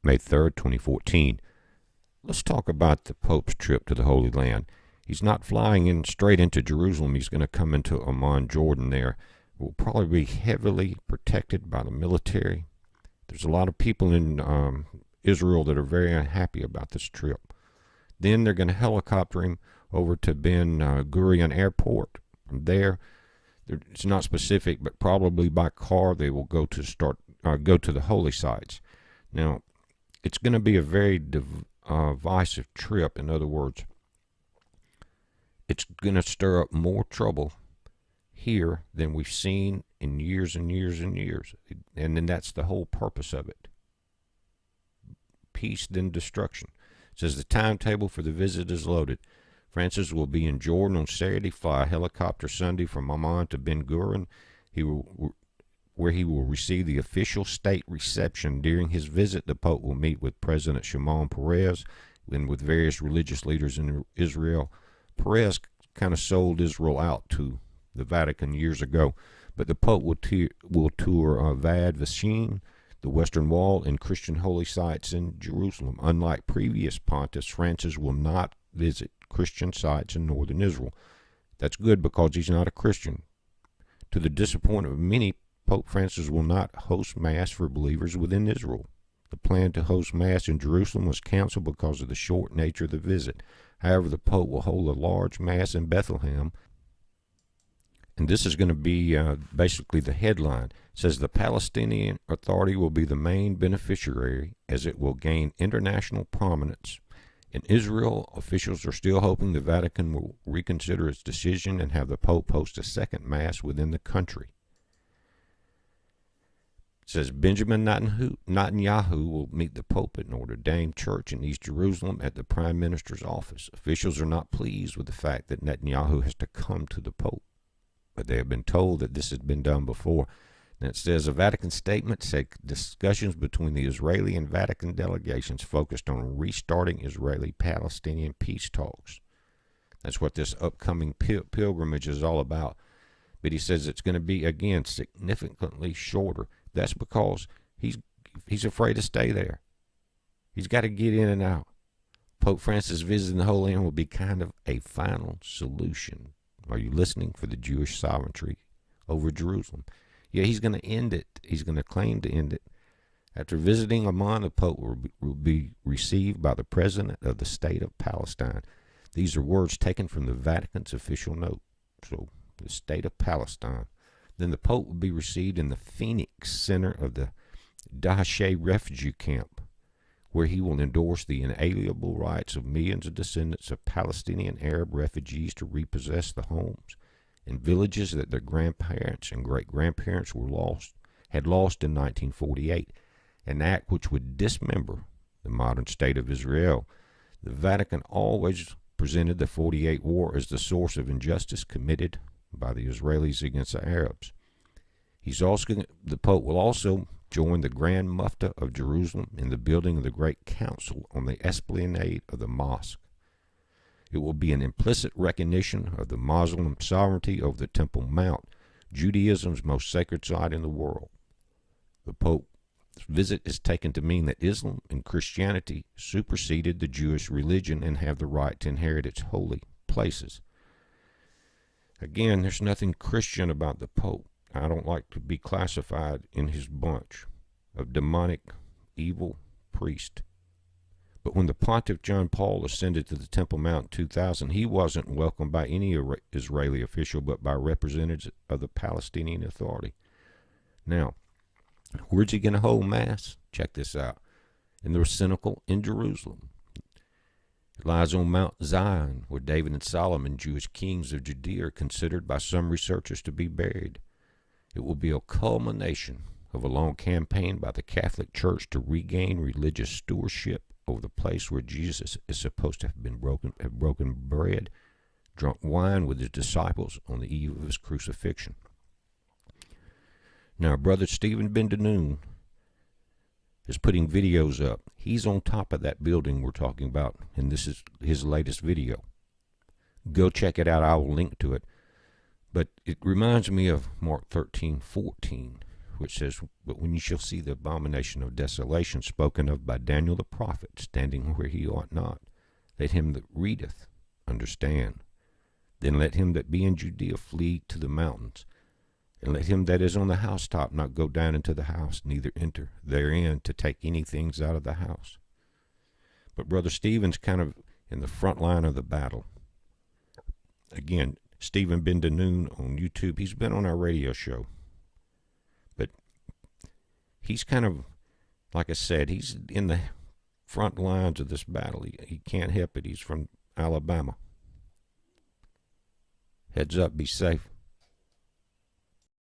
May 3rd, 2014. Let's talk about the Pope's trip to the Holy Land. He's not flying in straight into Jerusalem. He's going to come into Amman, Jordan there. Will probably be heavily protected by the military. There's a lot of people in Israel that are very unhappy about this trip. Then they're going to helicopter him over to Ben Gurion Airport. From there, it's not specific, but probably by car they will go to the holy sites. Now, it's going to be a very divisive trip. In other words, it's going to stir up more trouble here than we've seen in years and years and years. And then that's the whole purpose of it. Peace, then destruction. It says the timetable for the visit is loaded. Francis will be in Jordan on Saturday, fly a helicopter Sunday from Amman to Ben Gurion, where he will receive the official state reception. During his visit, the Pope will meet with President Shimon Peres and with various religious leaders in Israel. Peres kind of sold Israel out to the Vatican years ago, but the Pope will tour Vad Vashem, the Western Wall, and Christian holy sites in Jerusalem. Unlike previous pontiffs, Francis will not visit Christian sites in northern Israel. That's good because he's not a Christian. To the disappointment of many, Pope Francis will not host Mass for believers within Israel. The plan to host Mass in Jerusalem was canceled because of the short nature of the visit. However, the Pope will hold a large Mass in Bethlehem, and this is going to be basically the headline. It says the Palestinian Authority will be the main beneficiary as it will gain international prominence. In Israel, officials are still hoping the Vatican will reconsider its decision and have the Pope host a second Mass within the country. It says Benjamin Netanyahu will meet the Pope at Notre Dame Church in East Jerusalem at the Prime Minister's office. Officials are not pleased with the fact that Netanyahu has to come to the Pope, but they have been told that this has been done before. And it says a Vatican statement said discussions between the Israeli and Vatican delegations focused on restarting Israeli-Palestinian peace talks. That's what this upcoming pilgrimage is all about. But he says it's going to be, again, significantly shorter. That's because he's afraid to stay there. He's got to get in and out. Pope Francis visiting the Holy Land will be kind of a final solution. Are you listening? For the Jewish sovereignty over Jerusalem. Yeah, he's going to end it. He's going to claim to end it. After visiting Amman, the Pope will be received by the President of the State of Palestine. These are words taken from the Vatican's official note. So, the State of Palestine. Then the Pope will be received in the Phoenix Center of the Dahashe refugee camp, where he will endorse the inalienable rights of millions of descendants of Palestinian Arab refugees to repossess the homes and villages that their grandparents and great-grandparents had lost in 1948, an act which would dismember the modern state of Israel. The Vatican always presented the 48 war as the source of injustice committed by the Israelis against the Arabs. The Pope will also join the Grand Mufti of Jerusalem in the building of the Great Council on the esplanade of the mosque. It will be an implicit recognition of the Muslim sovereignty over the Temple Mount, Judaism's most sacred site in the world. The Pope's visit is taken to mean that Islam and Christianity superseded the Jewish religion and have the right to inherit its holy places. Again, there's nothing Christian about the Pope. I don't like to be classified in his bunch of demonic, evil priest. But when the Pontiff John Paul ascended to the Temple Mount in 2000, he wasn't welcomed by any Israeli official, but by representatives of the Palestinian Authority. Now, where's he going to hold Mass? Check this out. In the Cynical in Jerusalem. It lies on Mount Zion, where David and Solomon, Jewish kings of Judea, are considered by some researchers to be buried. It will be a culmination of a long campaign by the Catholic Church to regain religious stewardship over the place where Jesus is supposed to have broken bread, drunk wine with his disciples on the eve of his crucifixion. Now, Brother Stephen Ben-Danoon is putting videos up. He's on top of that building we're talking about, and this is his latest video. Go check it out. I will link to it. But it reminds me of Mark 13:14, which says, "But when you shall see the abomination of desolation spoken of by Daniel the prophet standing where he ought not, let him that readeth understand. Then let him that be in Judea flee to the mountains, and let him that is on the housetop not go down into the house, neither enter therein to take any things out of the house." But Brother Stephen's kind of in the front line of the battle. Again, Stephen Been to Noon on YouTube. He's been on our radio show. But he's kind of, like I said, he's in the front lines of this battle. He can't help it. He's from Alabama. Heads up, be safe.